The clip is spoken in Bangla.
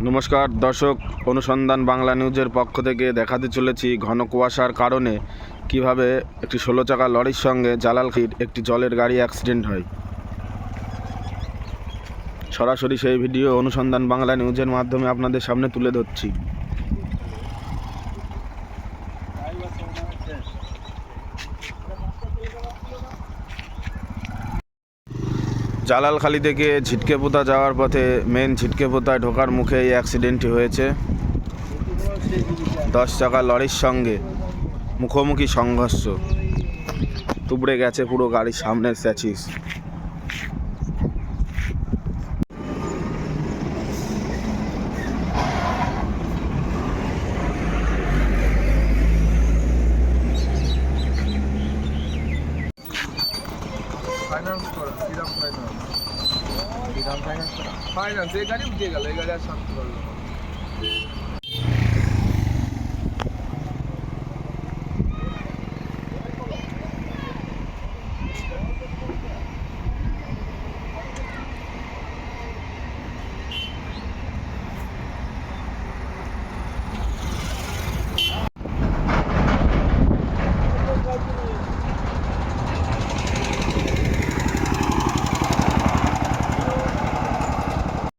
নমস্কার দর্শক, অনুসন্ধান বাংলা নিউজের পক্ষ থেকে দেখাতে চলেছি ঘন কুয়াশার কারণে কিভাবে একটি 16 চাকা লরির সঙ্গে জালালখালির একটি জলের গাড়ি অ্যাক্সিডেন্ট হয়। সরাসরি সেই ভিডিও অনুসন্ধান বাংলা নিউজের মাধ্যমে আপনাদের সামনে তুলে ধরছি। জালালখালি থেকে ঝিটকেপোতা যাওয়ার পথে মেন ঝিটকেপোতায় ঢোকার মুখে এই অ্যাক্সিডেন্টটি হয়েছে। 10 চাকা লরির সঙ্গে মুখোমুখি সংঘর্ষ, তুবড়ে গেছে পুরো গাড়ির সামনের স্যাচিস। ফাইন্যান্স করা শ্রীরাম ফাইন্যান্স শ্রীরাম ফাইন্যান্স করা ফাইন্যান্স এই গাড়ি উঠে গেল, এই গাড়ি আর শান্তি করলো।